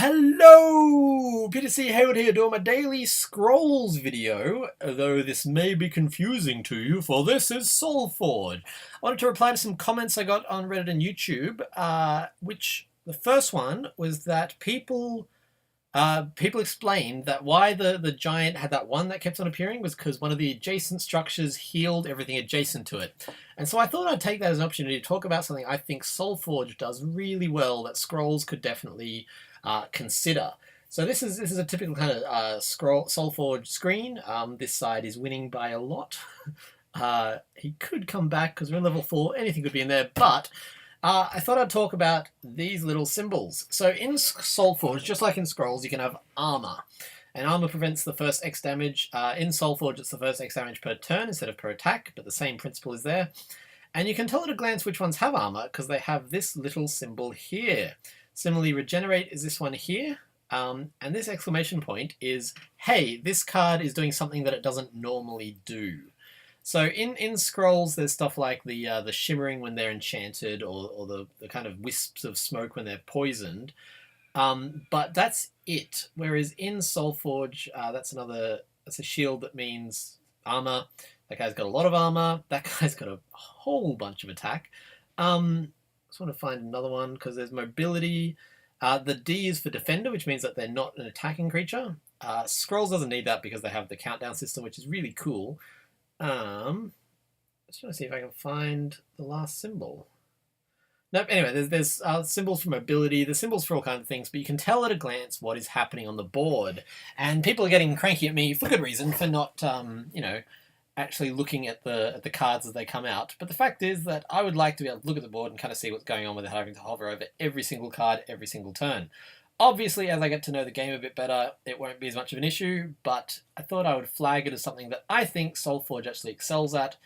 Hello! Peter C. Hayward here doing my daily scrolls video, though this may be confusing to you, for this is SoulForge. I wanted to reply to some comments I got on Reddit and YouTube, which the first one was that people explained that why the giant had that one that kept on appearing was because one of the adjacent structures healed everything adjacent to it. And so I thought I'd take that as an opportunity to talk about something I think SoulForge does really well that scrolls could definitely consider. So this is a typical kind of SoulForge screen. This side is winning by a lot. He could come back because we're in level 4. Anything could be in there, but I thought I'd talk about these little symbols. So in SoulForge, just like in Scrolls, you can have armor. And armor prevents the first X damage. In SoulForge, it's the first X damage per turn instead of per attack, but the same principle is there. And you can tell at a glance which ones have armor because they have this little symbol here. Similarly, regenerate is this one here. And this exclamation point is, hey, this card is doing something that it doesn't normally do. So in Scrolls, there's stuff like the shimmering when they're enchanted, or the kind of wisps of smoke when they're poisoned. But that's it. Whereas in SoulForge, that's a shield that means armor. That guy's got a lot of armor. That guy's got a whole bunch of attack. Just want to find another one because there's mobility. The D is for defender, which means that they're not an attacking creature. Scrolls doesn't need that because they have the countdown system, which is really cool. Just want to see if I can find the last symbol. Nope, anyway, there's symbols for mobility, there's symbols for all kinds of things, but you can tell at a glance what is happening on the board. And people are getting cranky at me for good reason for not, actually looking at the cards as they come out. But the fact is that I would like to be able to look at the board and kind of see what's going on without having to hover over every single card every single turn. Obviously, as I get to know the game a bit better, it won't be as much of an issue, but I thought I would flag it as something that I think SoulForge actually excels at,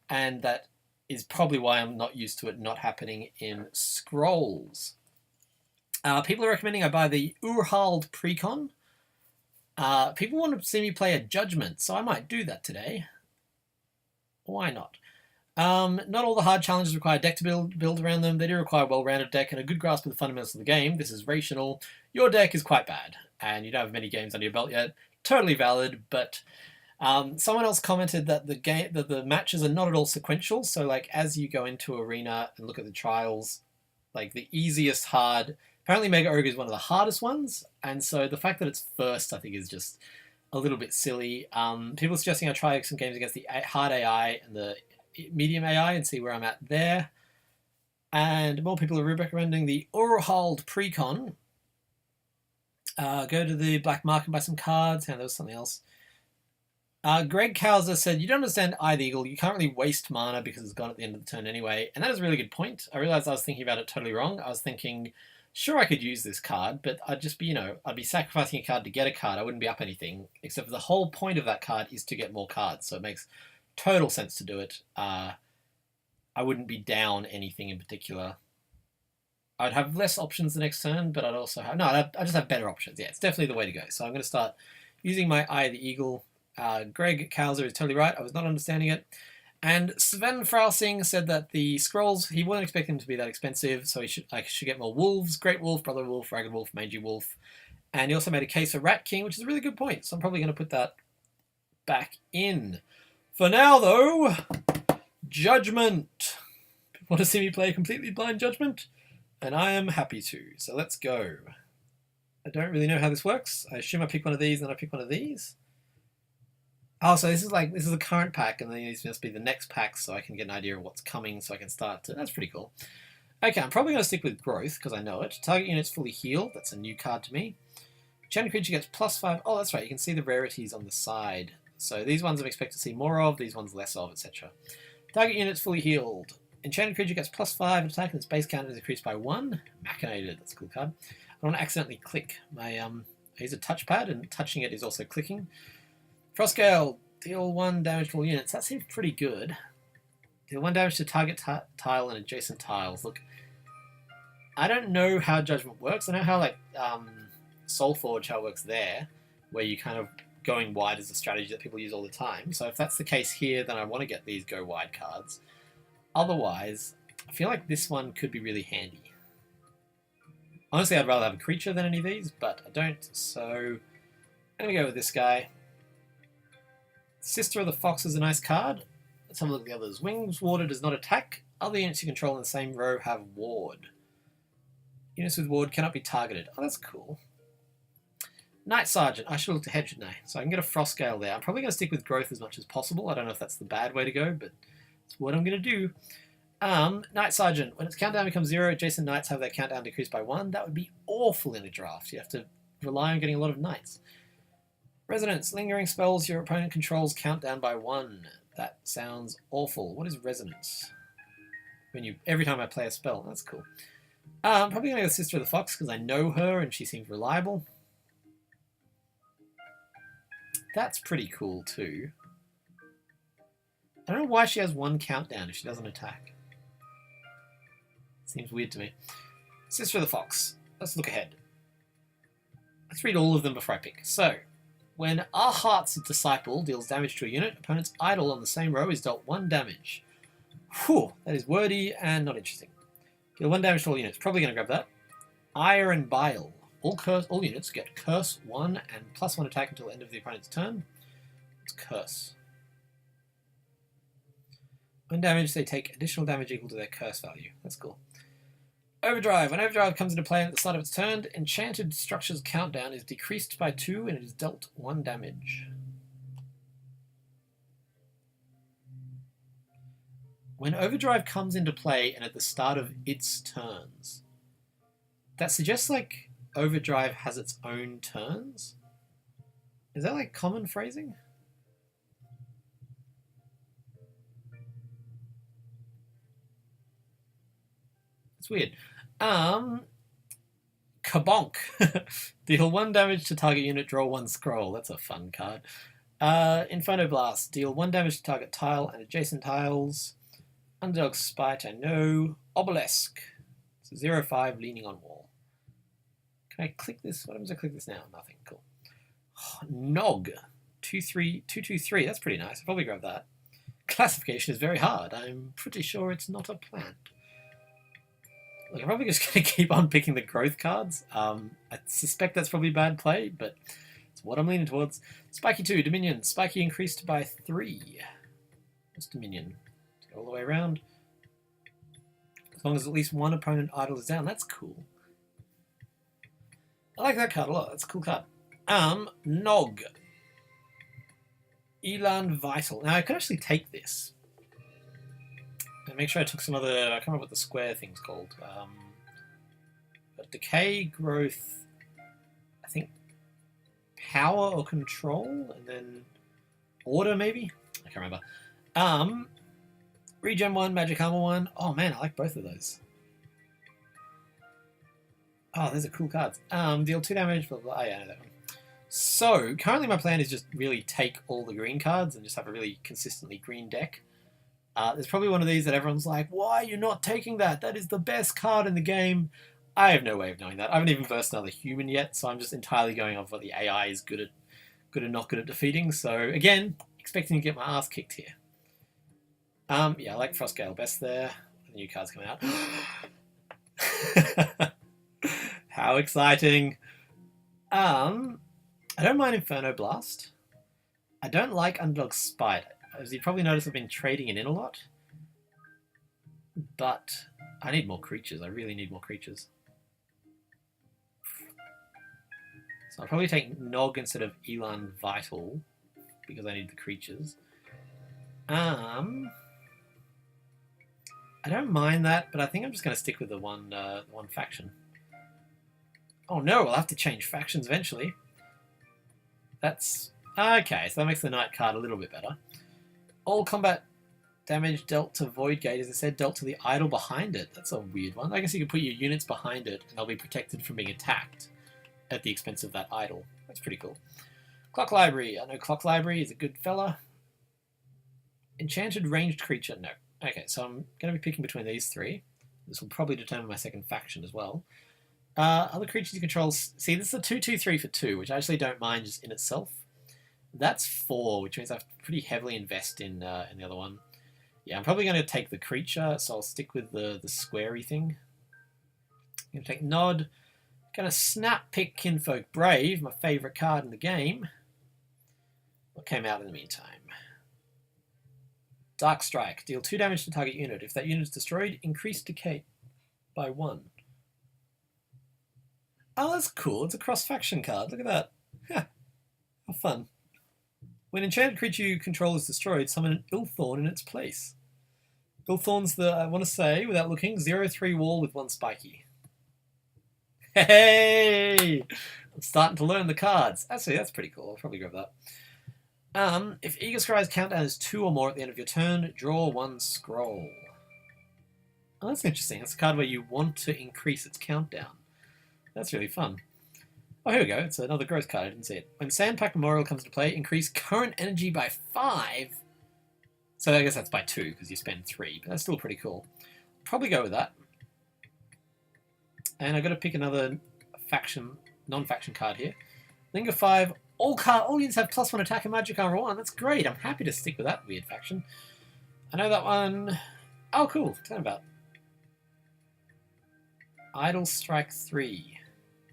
and that is probably why I'm not used to it not happening in Scrolls. People are recommending I buy the Urhald Precon. People want to see me play a Judgement, so I might do that today. Why not? Not all the hard challenges require deck to build around them. They do require a well-rounded deck and a good grasp of the fundamentals of the game. This is rational. Your deck is quite bad, and you don't have many games under your belt yet. Totally valid, but someone else commented that the matches are not at all sequential. So, like, as you go into arena and look at the trials, like the easiest hard. Apparently, Mega Ogre is one of the hardest ones, and so the fact that it's first, I think, is just a little bit silly. People are suggesting I try some games against the hard AI and the medium AI and see where I'm at there. And more people are recommending the Urhald Precon. Go to the black market and buy some cards. Yeah, there was something else. Greg Cowser said, you don't understand Eye the Eagle. You can't really waste mana because it's gone at the end of the turn anyway. And that is a really good point. I realized I was thinking about it totally wrong. I was thinking, sure, I could use this card, but I'd just be, I'd be sacrificing a card to get a card. I wouldn't be up anything, except for the whole point of that card is to get more cards. So it makes total sense to do it. I wouldn't be down anything in particular. I'd have less options the next turn, but I'd also have... No, I'd just have better options. Yeah, it's definitely the way to go. So I'm going to start using my Eye of the Eagle. Greg Cowser is totally right. I was not understanding it. And Sven Frausing said that the Scrolls, he wasn't expecting them to be that expensive, so I should get more Wolves. Great Wolf, Brother Wolf, Ragged Wolf, Mangy Wolf. And he also made a case for Rat King, which is a really good point. So I'm probably going to put that back in. For now, though, Judgement. Want to see me play a completely blind Judgement? And I am happy to. So let's go. I don't really know how this works. I assume I pick one of these, and then I pick one of these. Oh, so this is the current pack, and then these must be the next pack, so I can get an idea of what's coming, so I can start to... That's pretty cool. Okay, I'm probably going to stick with Growth, because I know it. Target unit's fully healed. That's a new card to me. Enchanted creature gets +5. Oh, that's right. You can see the rarities on the side. So these ones I'm expected to see more of, these ones less of, etc. Target unit's fully healed. Enchanted creature gets +5 attack, and its base count is increased by 1. Machinated. That's a cool card. I don't want to accidentally click. I use a touchpad, and touching it is also clicking. Frostgale, deal 1 damage to all units. That seems pretty good. Deal 1 damage to target tile and adjacent tiles. Look, I don't know how Judgment works. I know how, like, SoulForge, how it works there, where you kind of going wide is a strategy that people use all the time. So if that's the case here, then I want to get these go wide cards. Otherwise, I feel like this one could be really handy. Honestly, I'd rather have a creature than any of these, but I don't, so I'm going to go with this guy. Sister of the Fox is a nice card. Let's have a look at the others. Wings Warder does not attack. Other units you control in the same row have Ward. Units with Ward cannot be targeted. Oh, that's cool. Night Sergeant. I should have looked ahead, shouldn't I? So I can get a Frost Gale there. I'm probably going to stick with Growth as much as possible. I don't know if that's the bad way to go, but it's what I'm going to do. Night Sergeant. When its countdown becomes 0, adjacent knights have their countdown decreased by 1. That would be awful in a draft. You have to rely on getting a lot of knights. Resonance. Lingering spells your opponent controls count down by 1. That sounds awful. What is Resonance? Every time I play a spell. That's cool. I'm probably going to go with Sister of the Fox because I know her and she seems reliable. That's pretty cool too. I don't know why she has 1 countdown if she doesn't attack. Seems weird to me. Sister of the Fox. Let's look ahead. Let's read all of them before I pick. So, when Our Heart's Disciple deals damage to a unit, opponent's idol on the same row is dealt 1 damage. Whew, that is wordy and not interesting. Deal 1 damage to all units. Probably going to grab that. Ire and Bile. All units get Curse 1 and +1 attack until the end of the opponent's turn. It's Curse. When damaged, they take additional damage equal to their Curse value. That's cool. Overdrive. When Overdrive comes into play at the start of its turn, Enchanted Structure's countdown is decreased by 2 and it is dealt 1 damage. When Overdrive comes into play and at the start of its turns, that suggests like Overdrive has its own turns? Is that like common phrasing? It's weird. Kabonk. Deal 1 damage to target unit, draw 1 scroll. That's a fun card. Inferno Blast. Deal 1 damage to target tile and adjacent tiles. Underdog Spite, I know. Obelisk. It's a 0/5 leaning on wall. Can I click this? What happens if I click this now? Nothing. Cool. Nog. 2/3. That's pretty nice. I'll probably grab that. Classification is very hard. I'm pretty sure it's not a plant. Look, I'm probably just going to keep on picking the growth cards. I suspect that's probably bad play, but it's what I'm leaning towards. Spiky 2, Dominion. Spiky increased by 3. What's Dominion? All the way around. As long as at least 1 opponent idol is down. That's cool. I like that card a lot. That's a cool card. Nog. Elan Vital. Now, I could actually take this. And make sure I took some other... I can't remember what the square thing's called. But Decay, Growth... I think... Power or Control? And then... Order, maybe? I can't remember. Regen 1, Magic Armor 1. Oh, man, I like both of those. Oh, those are cool cards. Deal 2 damage, blah, blah, blah. Oh, yeah, I know that one. So, currently my plan is just really take all the green cards and just have a really consistently green deck. There's probably one of these that everyone's like, why are you not taking that? That is the best card in the game. I have no way of knowing that. I haven't even versed another human yet, so I'm just entirely going off what the AI is good and not good at defeating. So, again, expecting to get my ass kicked here. Yeah, I like Frostgale best there. The new card's coming out. How exciting. I don't mind Inferno Blast. I don't like Underdog Spite. As you probably noticed, I've been trading it in a lot. But I need more creatures. I really need more creatures. So I'll probably take Nog instead of Elan Vital because I need the creatures. I don't mind that, but I think I'm just going to stick with the one faction. Oh no, I'll have to change factions eventually. That's... Okay, so that makes the Knight card a little bit better. All combat damage dealt to Void Gate is instead dealt to the idol behind it. That's a weird one. I guess you can put your units behind it and they'll be protected from being attacked at the expense of that idol. That's pretty cool. Clock Library. I know Clock Library is a good fella. Enchanted Ranged Creature. No. Okay, so I'm going to be picking between these 3. This will probably determine my second faction as well. Other creatures you control... See, this is a 2/2/3 for 2, which I actually don't mind just in itself. That's 4, which means I have to pretty heavily invest in the other one. Yeah, I'm probably going to take the creature, so I'll stick with the squarey thing. I'm going to take Nod. Gonna snap pick Kinfolk Brave, my favourite card in the game. What came out in the meantime? Dark Strike. Deal 2 damage to target unit. If that unit is destroyed, increase decay by 1. Oh, that's cool. It's a cross-faction card. Look at that. How fun. When enchanted creature you control is destroyed, summon an Ilthorn in its place. Ilthorn's the, I want to say, without looking, 0/3 wall with 1 spiky. Hey! I'm starting to learn the cards. Actually, that's pretty cool. I'll probably grab that. If Eager Scry's countdown is 2 or more at the end of your turn, draw 1 scroll. Oh, that's interesting. That's a card where you want to increase its countdown. That's really fun. Oh, here we go. It's another growth card. I didn't see it. When Sandpack Memorial comes into play, increase current energy by 5. So I guess that's by 2 because you spend 3, but that's still pretty cool. Probably go with that. And I've got to pick another faction, non-faction card here. Linger 5. All units have +1 attack and magic armor 1. That's great. I'm happy to stick with that weird faction. I know that one. Oh, cool. Turnabout. Idle Strike 3.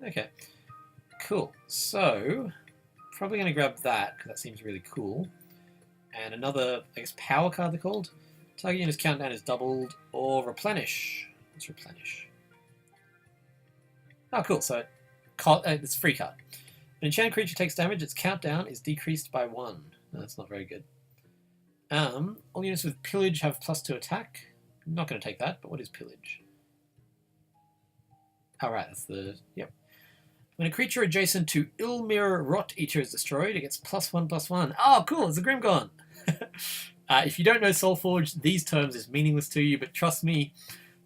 Okay. Cool. So, probably going to grab that because that seems really cool. And another, I guess, power card they're called. Target unit's countdown is doubled or replenish. Let's replenish. Oh, cool. So, it's a free card. An enchanted creature takes damage, its countdown is decreased by 1. No, that's not very good. All units with pillage have +2 attack. I'm not going to take that, but what is pillage? Oh, right, that's the... Yep. When a creature adjacent to Ilmir Rot Eater is destroyed, it gets +1/+1. Oh, cool, it's a Grimgorn! If you don't know Soulforge, these terms is meaningless to you, but trust me,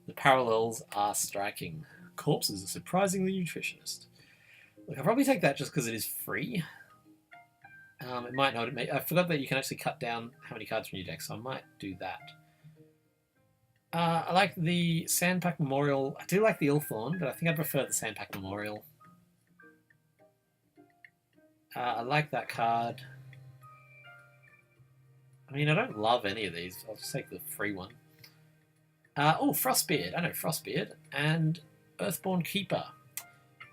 the parallels are striking. Corpses are surprisingly nutritionist. Look, I'll probably take that just because it is free. It might not. I forgot that you can actually cut down how many cards from your deck, so I might do that. I like the Sandpack Memorial. I do like the Ilthorn, but I think I prefer the Sandpack Memorial. I like that card. I mean, I don't love any of these. I'll just take the free one. Oh, Frostbeard. I know Frostbeard. And Earthborn Keeper.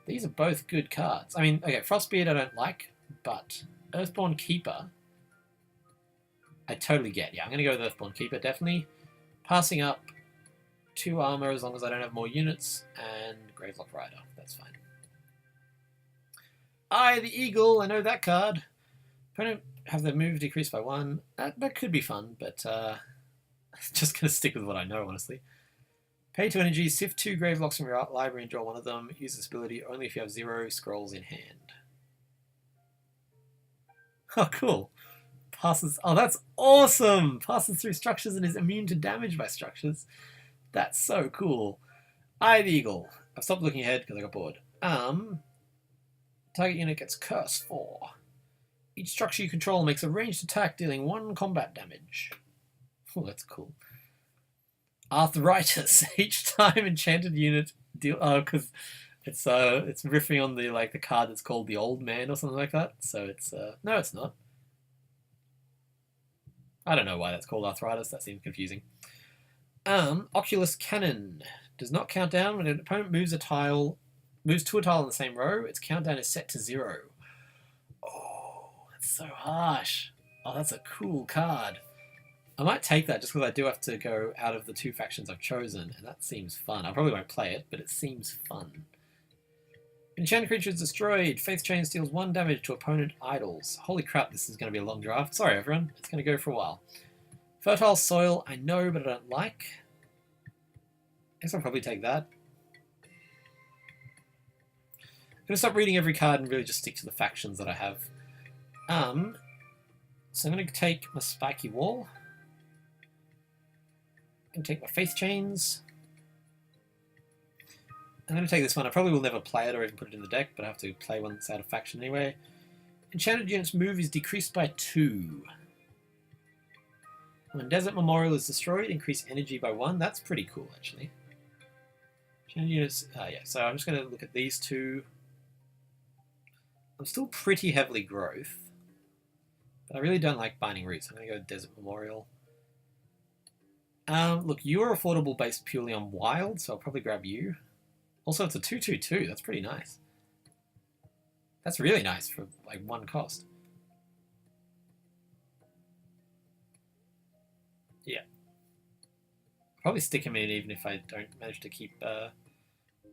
These are both good cards. I mean, okay, Frostbeard I don't like, but Earthborn Keeper I totally get. Yeah, I'm going to go with Earthborn Keeper, definitely. Passing up 2 armor as long as I don't have more units, and Gravelock Rider. That's fine. Eye the Eagle. I know that card. Opponent have their move decreased by 1. That could be fun, but just going to stick with what I know, honestly. Pay 2 energy, sift 2 Gravelocks from your library and draw 1 of them. Use this ability only if you have 0 scrolls in hand. Oh, cool. Passes. Oh, that's awesome! Passes through structures and is immune to damage by structures. That's so cool. Eye the Eagle. I've stopped looking ahead because I got bored. Target unit gets Curse 4. Each structure you control makes a ranged attack dealing 1 combat damage. Oh, that's cool. Arthritis. Each time enchanted unit deal. Oh, because it's riffing on the the card that's called the Old Man or something like that. So it's no, it's not. I don't know why that's called arthritis. That seems confusing. Oculus Cannon does not count down when an opponent moves to a tile in the same row. Its countdown is set to 0. Oh, that's so harsh. Oh, that's a cool card. I might take that just because I do have to go out of the 2 factions I've chosen, and that seems fun. I probably won't play it, but it seems fun. Enchanted creature is destroyed. Faith Chain deals 1 damage to opponent idols. Holy crap, this is going to be a long draft. Sorry, everyone. It's going to go for a while. Fertile Soil, I know, but I don't like. I guess I'll probably take that. I'm going to stop reading every card and really just stick to the factions that I have. So I'm going to take my Spiky Wall. I'm going to take my Faith Chains. I'm going to take this one. I probably will never play it or even put it in the deck, but I have to play one that's out of faction anyway. Enchanted unit's move is decreased by 2. When Desert Memorial is destroyed, increase energy by 1. That's pretty cool, actually. Enchanted units... yeah, so I'm just going to look at these 2. I'm still pretty heavily growth, but I really don't like Binding Roots. I'm going to go Desert Memorial. Look, you are affordable based purely on wild, so I'll probably grab you. Also, it's a 2/2/2. That's pretty nice. That's really nice for like one cost. Yeah. Probably stick him in even if I don't manage to keep.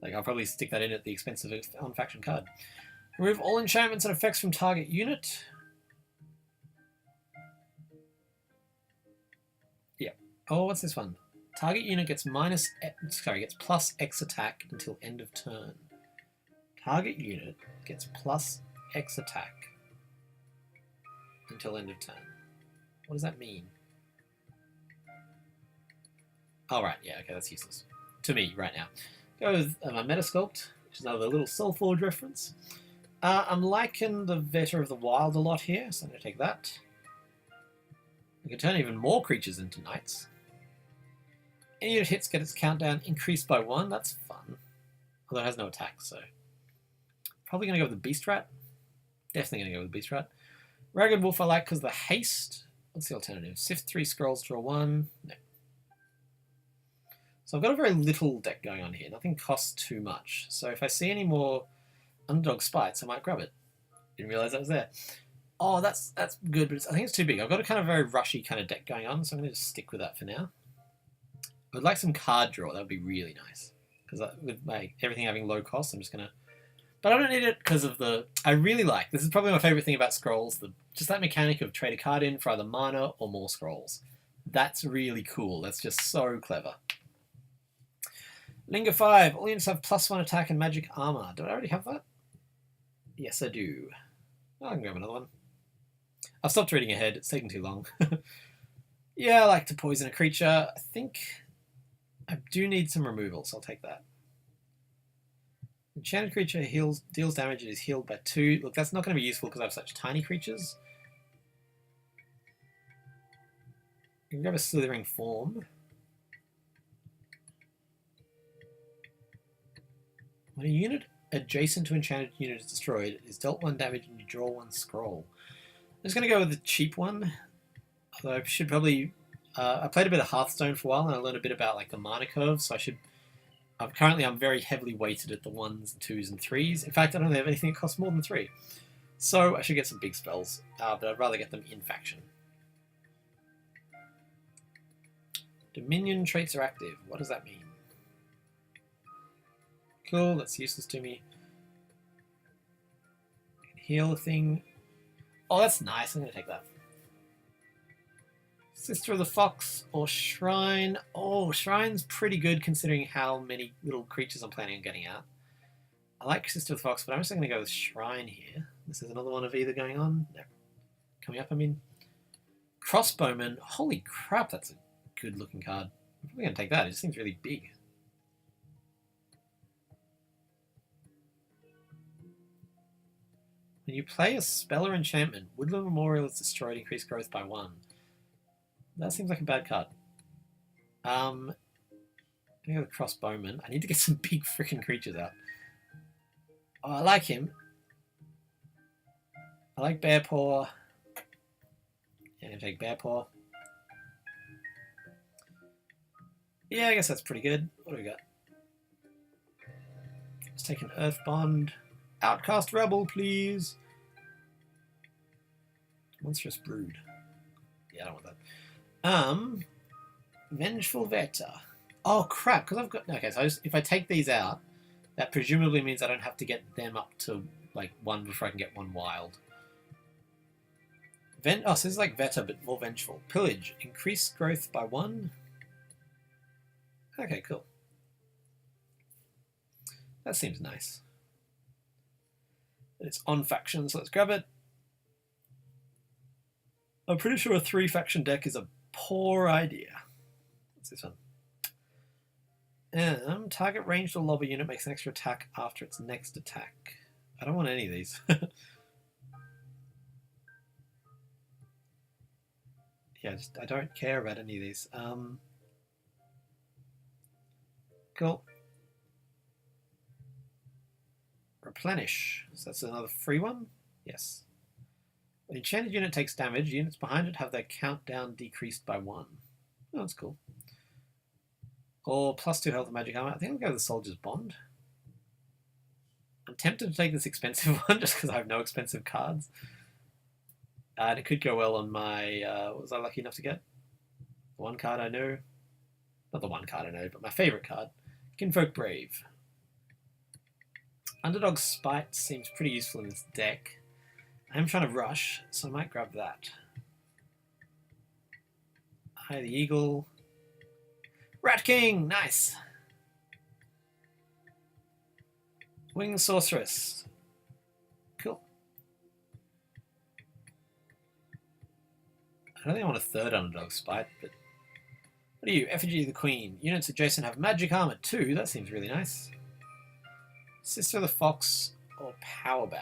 Like I'll probably stick that in at the expense of an on-faction card. Remove all enchantments and effects from target unit. Yeah. Oh, what's this one? Target unit gets gets plus X attack until end of turn. Target unit gets plus X attack until end of turn. What does that mean? Oh, right. Yeah, okay, that's useless. To me, right now. Go with my Metasculpt, which is another little Soulforge reference. I'm liking the Vetter of the Wild a lot here, so I'm going to take that. I can turn even more creatures into knights. Any unit hits get its countdown increased by 1. That's fun. Although it has no attack, so... Probably going to go with the Beast Rat. Definitely going to go with the Beast Rat. Ragged Wolf I like because the haste. What's the alternative? Sift 3 scrolls, draw 1. No. So I've got a very little deck going on here. Nothing costs too much. So if I see any more Underdog Spites, I might grab it. Didn't realise that was there. Oh, that's good, but I think it's too big. I've got a kind of very rushy kind of deck going on, so I'm going to just stick with that for now. I would like some card draw. That would be really nice. Because with everything having low cost, I'm just going to... But I don't need it because of the... I really like... This is probably my favourite thing about Scrolls. Just that mechanic of trade a card in for either mana or more Scrolls. That's really cool. That's just so clever. Linger 5. All units have +1 attack and magic armor. Do I already have that? Yes, I do. Oh, I can grab another one. I've stopped reading ahead. It's taking too long. Yeah, I like to poison a creature. I think I do need some removal, so I'll take that. Enchanted creature deals damage and is healed by 2. Look, that's not going to be useful because I have such tiny creatures. You can grab a Slithering Form. When a unit adjacent to enchanted unit is destroyed, it is dealt 1 damage and you draw 1 scroll. I'm just going to go with the cheap one. Although I should probably... I played a bit of Hearthstone for a while and I learned a bit about like the mana curve, so I should... Currently I'm very heavily weighted at the 1s, 2s and 3s. In fact, I don't have anything that costs more than 3. So I should get some big spells, but I'd rather get them in faction. Dominion traits are active. What does that mean? Cool, that's useless to me. I can heal a thing. Oh, that's nice. I'm going to take that. Sister of the Fox or Shrine. Oh, Shrine's pretty good considering how many little creatures I'm planning on getting out. I like Sister of the Fox, but I'm just going to go with Shrine here. This is another one of either going on. No. Coming up, I mean. Crossbowman. Holy crap, that's a good looking card. I'm probably going to take that. It just seems really big. When you play a spell or enchantment, Woodland Memorial is destroyed, increase growth by 1. That seems like a bad card. I'm going to go with Crossbowman. I need to get some big freaking creatures out. Oh, I like him. I like Bearpaw. Yeah, I'm going to take Bearpaw. Yeah, I guess that's pretty good. What do we got? Let's take an Earth Bond. Outcast Rebel, please. Monstrous Brood. Yeah, I don't want that. Vengeful Vetter. Oh crap! Because I've got okay. So if I take these out, that presumably means I don't have to get them up to like 1 before I can get 1 wild. So this is like Vetter but more vengeful. Pillage. Increase growth by 1. Okay, cool. That seems nice. It's on faction, so let's grab it. I'm pretty sure a 3-faction deck is a poor idea. What's this one? Target ranged or lobby unit makes an extra attack after its next attack. I don't want any of these. Yeah, I don't care about any of these. Cool. Replenish. So that's another free one? Yes. When enchanted unit takes damage, units behind it have their countdown decreased by 1. Oh, that's cool. Or +2 health and magic armor. I think I'll go with the Soldier's Bond. I'm tempted to take this expensive one just because I have no expensive cards. And it could go well on my, what was I lucky enough to get? The one card I know. Not the one card I know, but my favourite card. Kinfolk Brave. Underdog Spite seems pretty useful in this deck. I am trying to rush, so I might grab that. Eye the Eagle. Rat King! Nice! Winged Sorceress. Cool. I don't think I want a third Underdog Spite, but... What are you? Effigy of the Queen. Units adjacent have magic armor too. That seems really nice. Sister of the Fox or Powerbound?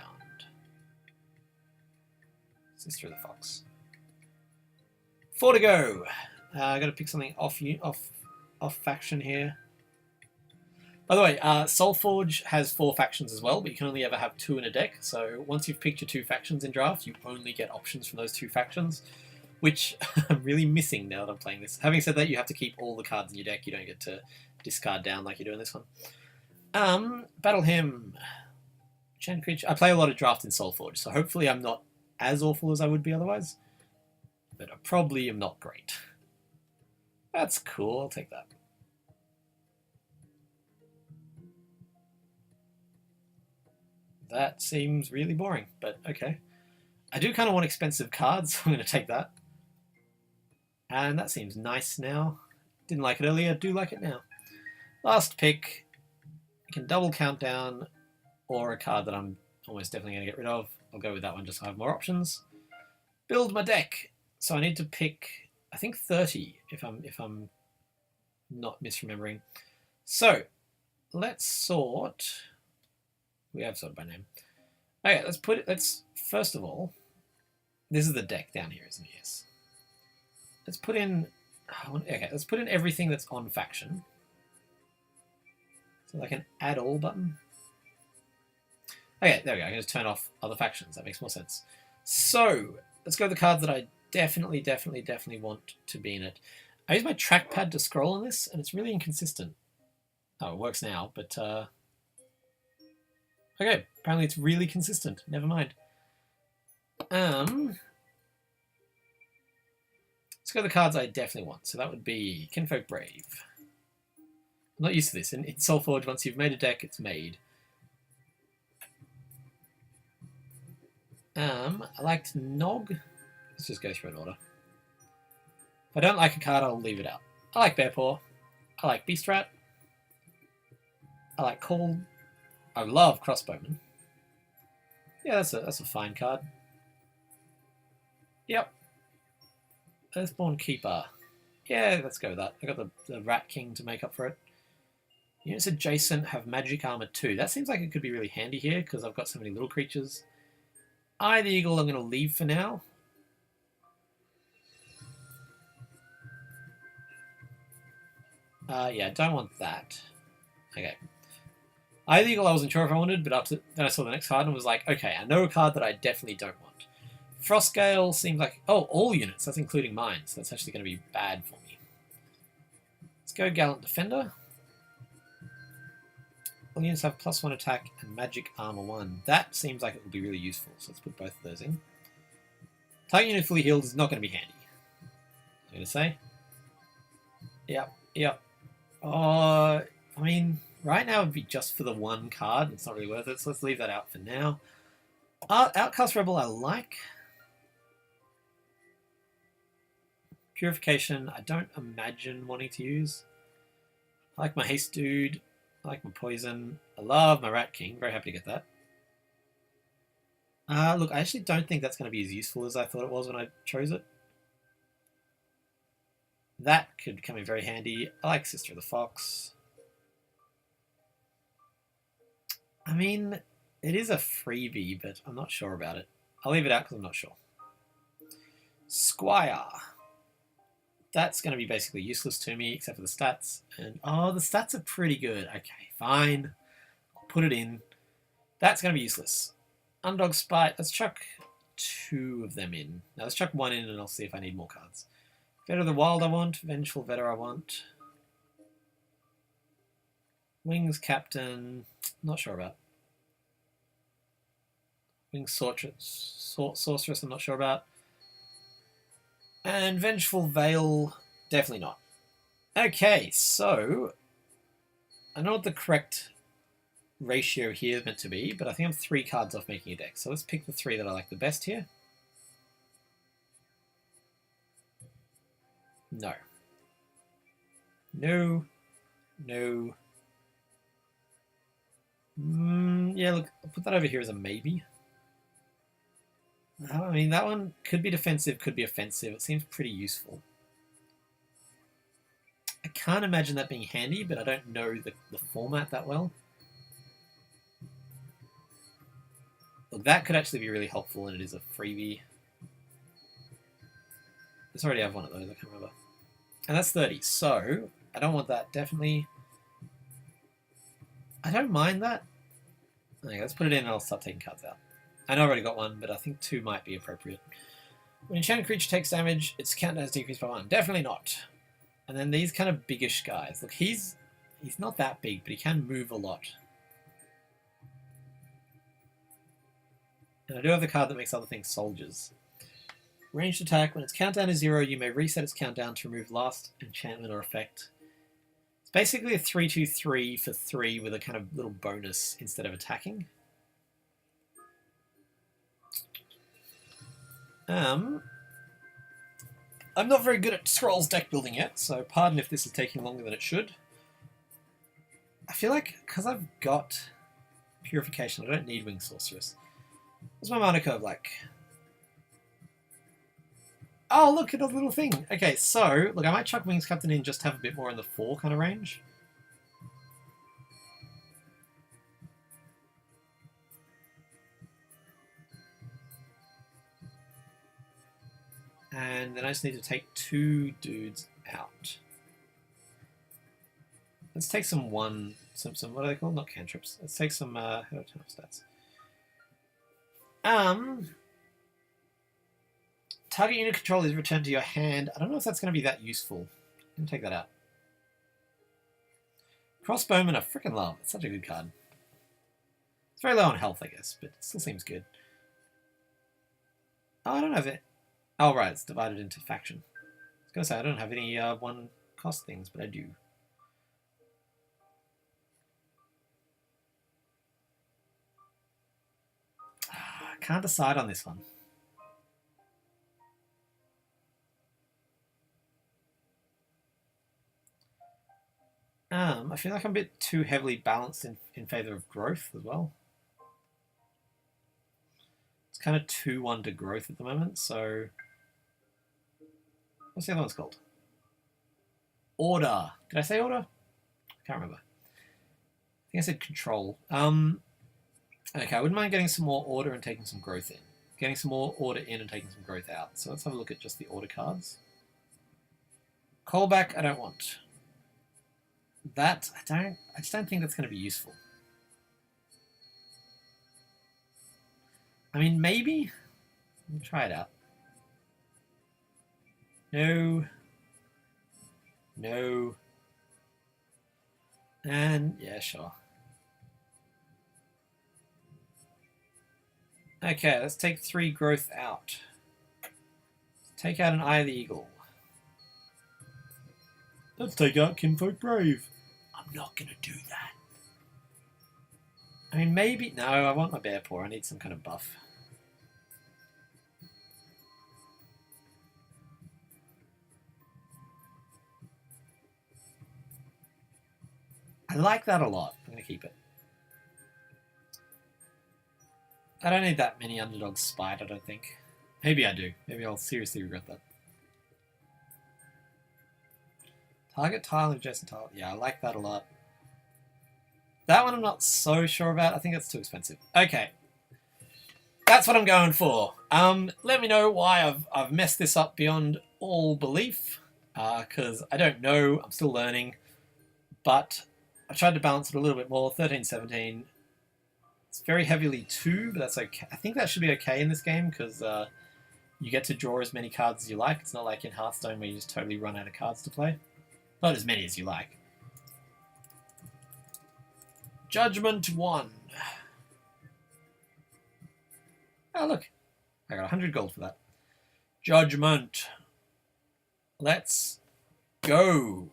Sister of the Fox. 4 to go. I got to pick something off faction here. By the way, Soulforge has 4 factions as well, but you can only ever have 2 in a deck. So once you've picked your 2 factions in draft, you only get options from those 2 factions, which I'm really missing now that I'm playing this. Having said that, you have to keep all the cards in your deck. You don't get to discard down like you do in this one. Battle Hymn. Enchant Creature. I play a lot of draft in Soulforge, so hopefully I'm not as awful as I would be otherwise. But I probably am not great. That's cool, I'll take that. That seems really boring, but okay. I do kind of want expensive cards, so I'm going to take that. And that seems nice now. Didn't like it earlier, do like it now. Last pick. You can double countdown, or a card that I'm almost definitely going to get rid of. I'll go with that one just so I have more options. Build my deck. So I need to pick, I think 30 if I'm not misremembering. So let's sort. We have sorted by name. Okay, let's first of all, this is the deck down here, isn't it? Yes. Let's put in, okay, let's put in everything that's on faction. So like an add all button. Okay, there we go. I can just turn off other factions. That makes more sense. So let's go with the cards that I definitely want to be in it. I use my trackpad to scroll on this, and it's really inconsistent. Oh, it works now, but okay, apparently it's really consistent. Never mind. Let's go with the cards I definitely want. So that would be Kinfolk Brave. I'm not used to this. In Soulforge, once you've made a deck, it's made. I liked Nog. Let's just go through an order. If I don't like a card, I'll leave it out. I like Bearpaw. I like Beast Rat. I like Cold. I love Crossbowman. Yeah, that's a fine card. Yep. Earthborn Keeper. Yeah, let's go with that. I got the Rat King to make up for it. Units adjacent have magic armor too. That seems like it could be really handy here because I've got so many little creatures. Eye the Eagle I'm going to leave for now. Yeah, don't want that. Okay. Eye the Eagle I wasn't sure if I wanted, but then I saw the next card and was like, okay, I know a card that I definitely don't want. Frostgale seems like, oh, all units, that's including mine, so that's actually going to be bad for me. Let's go Gallant Defender. All units have +1 attack and magic armor 1. That seems like it will be really useful, so let's put both of those in. Target unit fully healed is not going to be handy. I'm going to say. Yep. I mean, right now it would be just for the one card. It's not really worth it, so let's leave that out for now. Outcast Rebel I like. Purification I don't imagine wanting to use. I like my Haste Dude. I like my Poison. I love my Rat King. Very happy to get that. Look, I actually don't think that's going to be as useful as I thought it was when I chose it. That could come in very handy. I like Sister of the Fox. I mean, it is a freebie, but I'm not sure about it. I'll leave it out because I'm not sure. Squire. That's going to be basically useless to me, except for the stats. And, oh, the stats are pretty good. Okay, fine. I'll put it in. That's going to be useless. Underdog Spite. Let's chuck 2 of them in. Now, let's chuck 1 in, and I'll see if I need more cards. Vetter of the Wild I want. Vengeful Vetter I want. Wings Captain. Not sure about. Winged Sorceress, I'm not sure about. And Vengeful Veil, definitely not. Okay, so I know what the correct ratio here is meant to be, but I think I'm 3 cards off making a deck. So let's pick the 3 that I like the best here. No. No. No. Yeah, look, I'll put that over here as a maybe. I mean, that one could be defensive, could be offensive. It seems pretty useful. I can't imagine that being handy, but I don't know the format that well. Look, that could actually be really helpful, and it is a freebie. Let's already have one of those, I can't remember. And that's 30, so I don't want that, definitely. I don't mind that. Okay, let's put it in and I'll start taking cards out. I know I've already got one, but I think 2 might be appropriate. When enchanted creature takes damage, its countdown is decreased by 1. Definitely not. And then these kind of biggish guys. Look, he's not that big, but he can move a lot. And I do have the card that makes other things soldiers. Ranged attack. When its countdown is 0, you may reset its countdown to remove last enchantment or effect. It's basically a 3/2/3 for 3 with a kind of little bonus instead of attacking. I'm not very good at Scrolls deck building yet, so pardon if this is taking longer than it should. I feel like, because I've got Purification, I don't need Winged Sorceress. What's my mana curve like? Oh, look, it does a little thing. Okay, so, look, I might chuck Wings Captain in just to have a bit more in the 4 kind of range. And then I just need to take 2 dudes out. Let's take some what are they called? Not cantrips. Let's take some, how do I turn off stats? Target unit control is returned to your hand. I don't know if that's going to be that useful. I'm going to take that out. Crossbowmen I freaking love. It's such a good card. It's very low on health, I guess, but it still seems good. Oh, I don't have it. Oh, right, it's divided into faction. I was going to say, I don't have any 1 cost things, but I do. I can't decide on this one. I feel like I'm a bit too heavily balanced in favour of growth as well. It's kind of 2-1 to growth at the moment, so... What's the other one's called? Order. Did I say order? I can't remember. I think I said control. Okay, I wouldn't mind getting some more order and taking some growth in. Getting some more order in and taking some growth out. So let's have a look at just the order cards. Callback, I don't want. That, I just don't think that's going to be useful. I mean, maybe? Let me try it out. No. No. And, yeah, sure. Okay, let's take 3 growth out. Take out an Eye of the Eagle. Let's take out Kinfolk Brave. I'm not going to do that. I mean, maybe... No, I want my Bear Paw. I need some kind of buff. I like that a lot. I'm going to keep it. I don't need that many Underdog Spite, I don't think. Maybe I do. Maybe I'll seriously regret that. Target tile and adjacent tile. Yeah, I like that a lot. That one I'm not so sure about. I think that's too expensive. Okay. That's what I'm going for. Let me know why I've messed this up beyond all belief. Because I don't know. I'm still learning. But I tried to balance it a little bit more. 13, 17. It's very heavily 2, but that's okay. I think that should be okay in this game because you get to draw as many cards as you like. It's not like in Hearthstone where you just totally run out of cards to play. Not as many as you like. Judgement 1. Oh, look. I got 100 gold for that. Judgement. Let's go.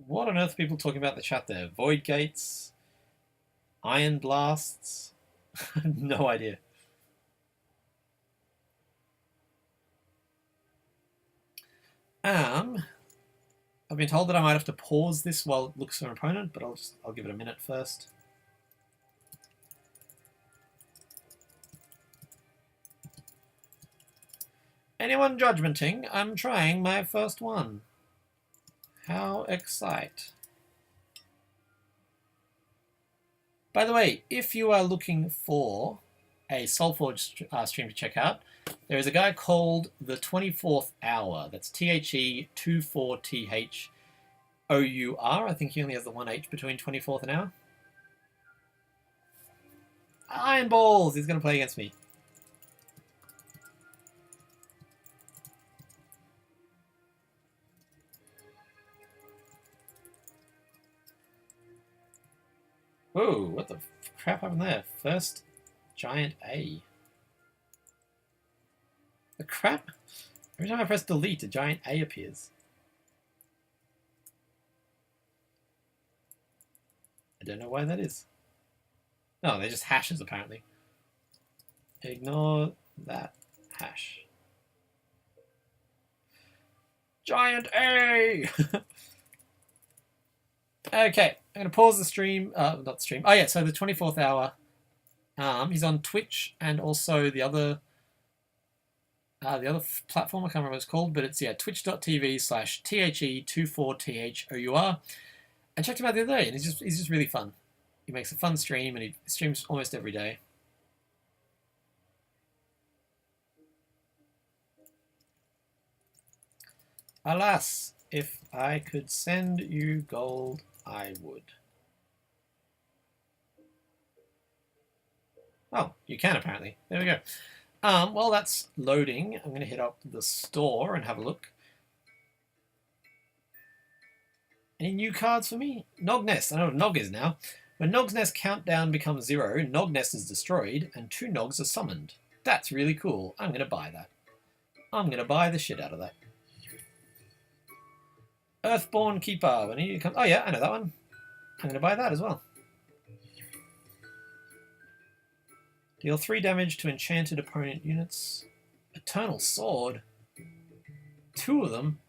What on earth are people talking about in the chat there? Void gates? Iron blasts? No idea. I've been told that I might have to pause this while it looks for an opponent, but I'll give it a minute first. Anyone judgmenting? I'm trying my first one. How excite. By the way, if you are looking for a Soulforge stream to check out, there is a guy called the 24th Hour. That's THE24THOUR. I think he only has the one H between 24th and hour. Iron Balls! He's going to play against me. Whoa, what the crap happened there? First giant A. The crap? Every time I press delete, a giant A appears. I don't know why that is. No, they're just hashes, apparently. Ignore that hash. Giant A! Okay, I'm going to pause the stream. Not the stream. Oh, yeah, so the 24th Hour. He's on Twitch and also the other platform. I can't remember what it's called, but it's, yeah, twitch.tv/THE24THOUR. I checked him out the other day, and he's just really fun. He makes a fun stream, and he streams almost every day. Alas, if I could send you gold, I would. Oh, you can apparently. There we go. While that's loading, I'm going to hit up the store and have a look. Any new cards for me? Nog Nest. I know what Nog is now. When Nog's Nest countdown becomes 0, Nog Nest is destroyed, and 2 Nogs are summoned. That's really cool. I'm going to buy that. I'm going to buy the shit out of that. Earthborn Keeper. When he comes, oh yeah, I know that one. I'm going to buy that as well. Deal 3 damage to enchanted opponent units. Eternal Sword. 2 of them.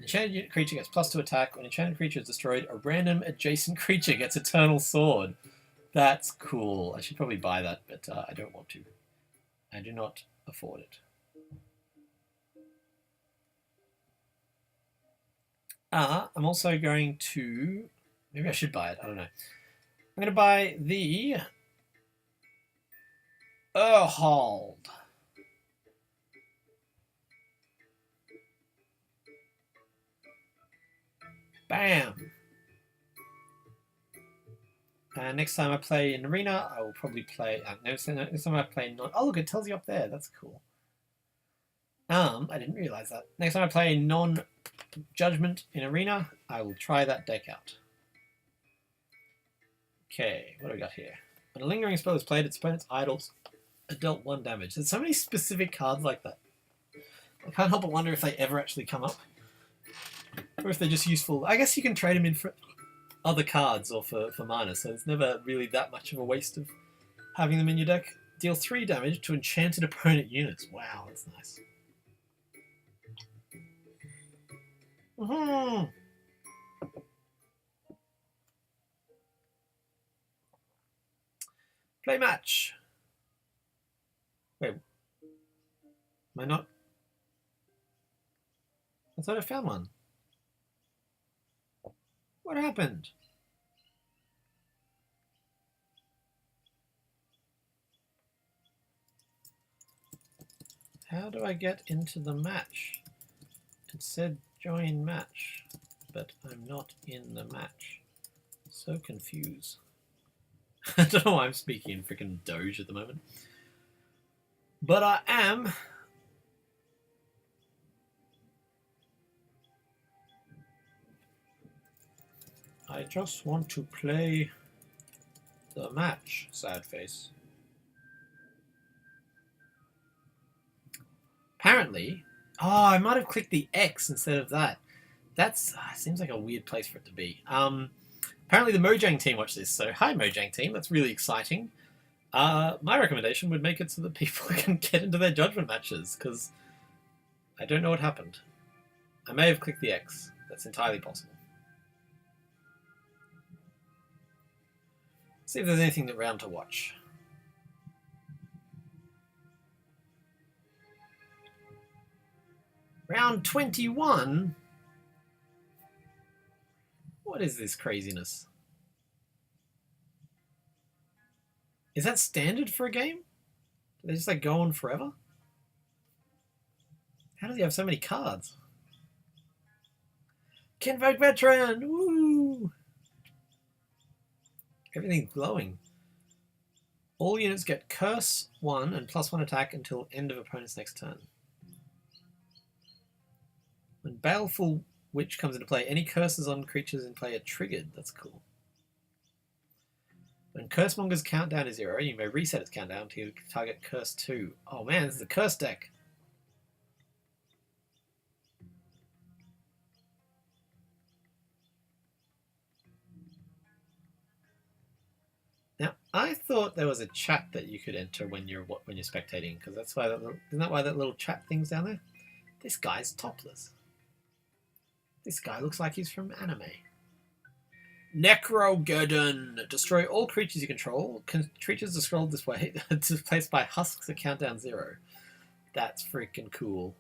Enchanted creature gets +2 attack. When enchanted creature is destroyed, a random adjacent creature gets Eternal Sword. That's cool. I should probably buy that, but I don't want to. I do not afford it. I'm also going to... Maybe I should buy it. I don't know. I'm going to buy the... Urhold. Bam! Next time I play in Arena, I will probably play... next time I play... Oh, look, it tells you up there. That's cool. I didn't realize that. Next time I play non-Judgment in Arena, I will try that deck out. Okay, what do we got here? When a lingering spell is played, its opponent's idols are dealt 1 damage. There's so many specific cards like that. I can't help but wonder if they ever actually come up. Or if they're just useful. I guess you can trade them in for other cards or for mana, so it's never really that much of a waste of having them in your deck. Deal 3 damage to enchanted opponent units. Wow, that's nice. Play match. Wait. Am I not? I thought I found one. What happened? How do I get into the match? It said join match, but I'm not in the match. So confused. I don't know why I'm speaking in freaking Doge at the moment. But I am. I just want to play the match, sad face. apparently... Oh, I might have clicked the X instead of that. That's seems like a weird place for it to be. Apparently the Mojang team watched this, so hi Mojang team, that's really exciting. My recommendation would make it so that people can get into their Judgement matches, because I don't know what happened. I may have clicked the X. That's entirely possible. See if there's anything around to watch. Round 21? What is this craziness? Is that standard for a game? Do they just like go on forever? How does he have so many cards? Kinvoke Veteran! Woo! Everything's glowing. All units get Curse 1 and +1 attack until end of opponent's next turn. When Baleful Witch comes into play, any curses on creatures in play are triggered. That's cool. When Cursemonger's countdown is 0, you may reset its countdown to target Curse 2. Oh man, this is a curse deck. Now, I thought there was a chat that you could enter when you're spectating, because that's why isn't that why that little chat thing's down there? This guy's topless. This guy looks like he's from anime. Necrogeddon. Destroy all creatures you control. Creatures destroyed this way displaced by husks at countdown 0. That's freaking cool.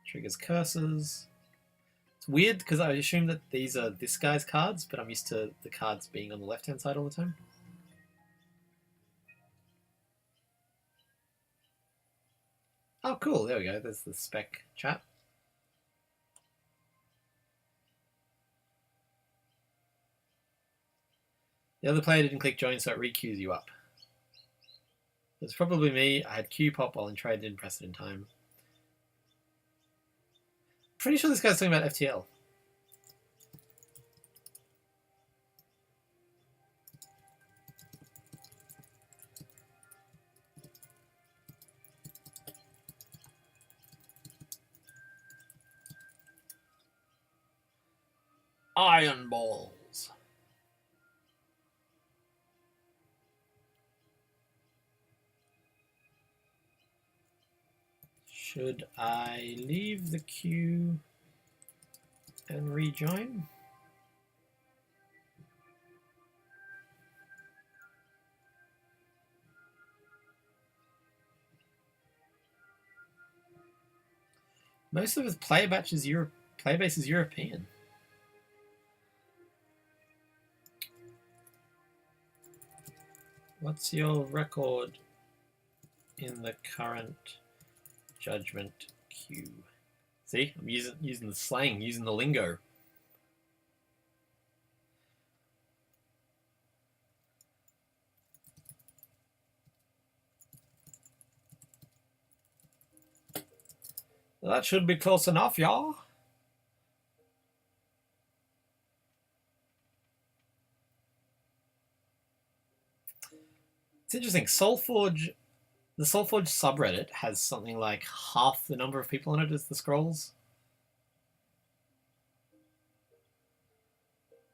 Triggers curses. It's weird because I assume that these are this guy's cards, but I'm used to the cards being on the left-hand side all the time. Oh, cool. There we go. There's the spec chat. The other player didn't click join, so it re-queues you up. It's probably me. I had Q pop while in trade, didn't press it in time. Pretty sure this guy's talking about FTL. Iron Balls. Should I leave the queue and rejoin? Most of his player base is European. What's your record in the current Judgement queue? See, I'm using the slang, using the lingo. Well, that should be close enough, y'all. It's interesting. Soulforge, the Soulforge subreddit has something like half the number of people on it as the Scrolls.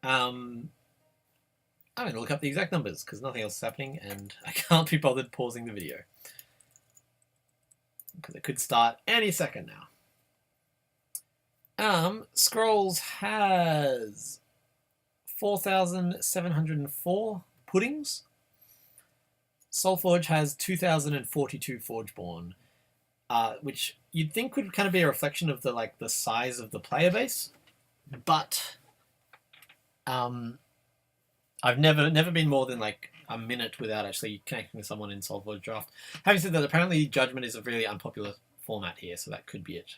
I'm going to look up the exact numbers because nothing else is happening and I can't be bothered pausing the video. Because it could start any second now. Scrolls has 4,704 puddings. Soulforge has 2,042 Forgeborn, which you'd think would kind of be a reflection of the size of the player base, but I've never been more than like a minute without actually connecting with someone in Soulforge Draft. Having said that, apparently Judgement is a really unpopular format here, so that could be it.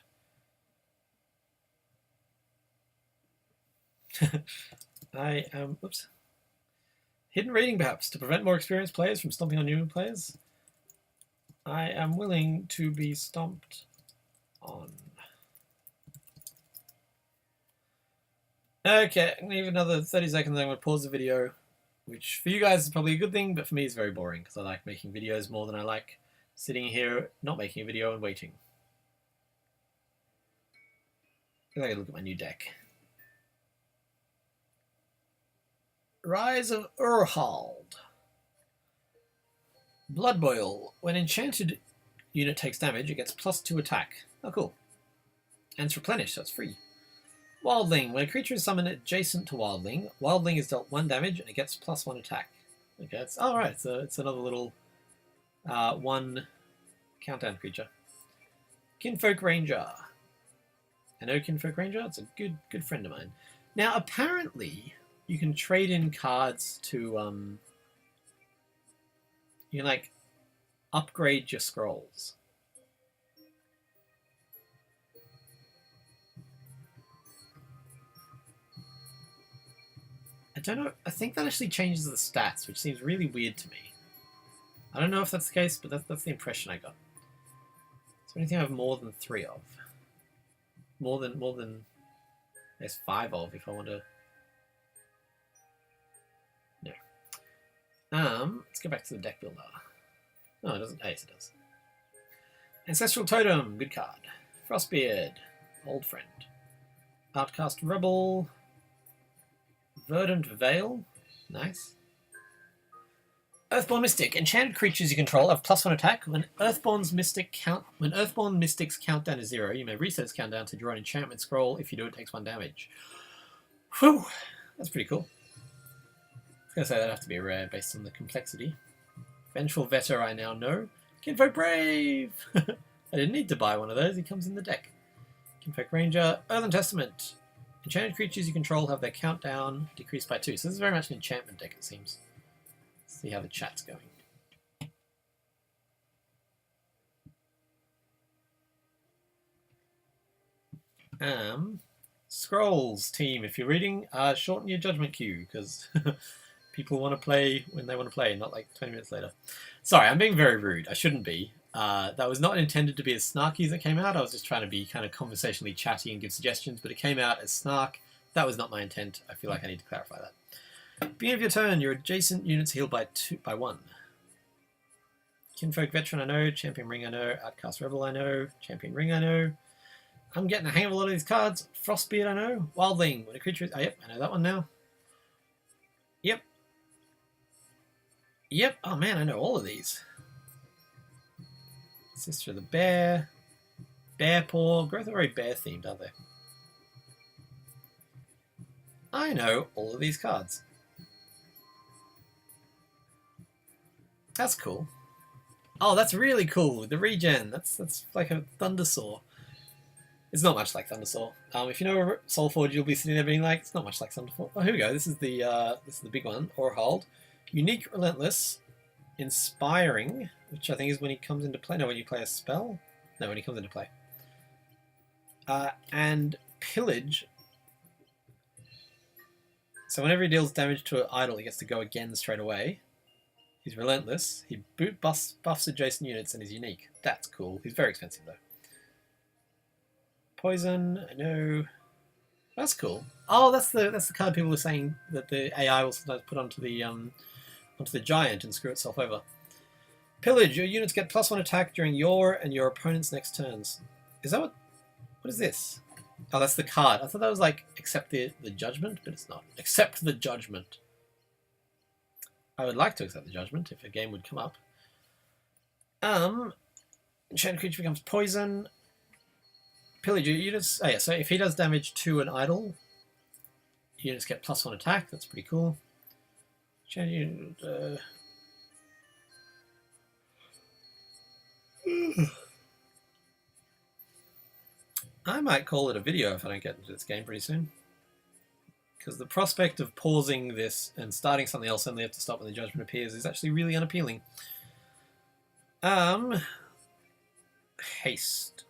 I am, oops. Hidden rating, perhaps, to prevent more experienced players from stomping on new players. I am willing to be stomped on. Okay, I'm going to leave another 30 seconds. I'm going to pause the video, which for you guys is probably a good thing, but for me is very boring because I like making videos more than I like Sitting here, not making a video and waiting. I gotta look at my new deck. Rise of Urhald. Blood Boil. When enchanted unit takes damage, it gets +2 attack. Oh, cool. And it's replenished, so it's free. Wildling. When a creature is summoned adjacent to Wildling, Wildling is dealt 1 damage and it gets +1 attack. Okay, it's alright, so it's another little 1 countdown creature. Kinfolk Ranger. I know Kinfolk Ranger, it's a good friend of mine. Now, apparently, you can trade in cards to, you can, like, upgrade your scrolls. I don't know, I think that actually changes the stats, which seems really weird to me. I don't know if that's the case, but that's the impression I got. Is there anything I have more than 3 of? More than, there's 5 of if I want to. No. Let's go back to the deck builder. No, it doesn't. Yes, it does. Ancestral Totem, good card. Frostbeard, old friend. Outcast Rebel. Verdant Veil, nice. Earthborn Mystic. Enchanted creatures you control have +1 attack. When Earthborn Mystics count down to 0, you may reset its countdown to draw an enchantment scroll. If you do, it takes 1 damage. Whew, that's pretty cool. I was going to say that'd have to be a rare based on the complexity. Vengeful Vetter I now know. Kinfolk Brave! I didn't need to buy one of those, he comes in the deck. Kinfolk Ranger. Earthen Testament. Enchanted creatures you control have their countdown decreased by 2. So this is very much an enchantment deck, it seems. Let's see how the chat's going. Scrolls team, if you're reading, shorten your judgment queue, because people want to play when they want to play, not like 20 minutes later. Sorry, I'm being very rude. I shouldn't be. That was not intended to be as snarky as it came out. I was just trying to be kind of conversationally chatty and give suggestions, but it came out as snark. That was not my intent. I feel like I need to clarify that. Beginning of your turn, your adjacent units heal by 1. Kinfolk Veteran I know, Champion Ring I know, Outcast Rebel I know, Champion Ring I know. I'm getting the hang of a lot of these cards. Frostbeard I know, Wildling. When a creature is... Oh, yep, I know that one now. Yep. Yep, oh man, I know all of these. Sister of the Bear, Bear Paw. Both are very bear themed, aren't they? I know all of these cards. That's cool. Oh, that's really cool. The regen. That's like a Thundersaw. It's not much like Thundersaw. If you know Soulforge, you'll be sitting there being like, it's not much like Thundersaw. Oh, here we go. This is the big one. Orhold. Unique, Relentless, Inspiring, which I think is when he comes into play. No, when you play a spell. No, when he comes into play. And Pillage. So whenever he deals damage to an idol, he gets to go again straight away. He's relentless. He buffs adjacent units and is unique. That's cool. He's very expensive though. Poison, I know. That's cool. Oh, that's the card people were saying that the AI will sometimes put onto the giant and screw itself over. Pillage. Your units get +1 attack during your and your opponent's next turns. Is that what is this? Oh, that's the card. I thought that was like accept the judgment, but it's not. Accept the judgment. I would like to accept the judgment if a game would come up. Enchanted creature becomes poison. Pillage units. Oh yeah, so if he does damage to an idol, units get +1 attack. That's pretty cool. I might call it a video if I don't get into this game pretty soon. Because the prospect of pausing this and starting something else and they have to stop when the judgment appears is actually really unappealing. Haste.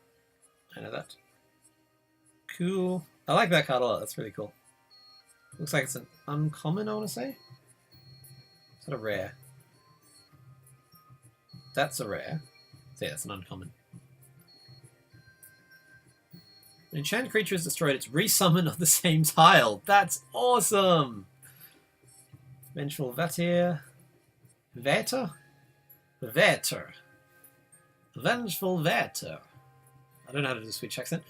I know that. Cool. I like that card a lot. That's really cool. Looks like it's an uncommon, I want to say. Is that a rare? That's a rare. So yeah, that's an uncommon. An enchanted creature is destroyed. It's resummoned on the same tile. That's awesome! Vengeful Vatir. Vater? Vater. Vengeful Werther. I don't know how to do a Swedish accent.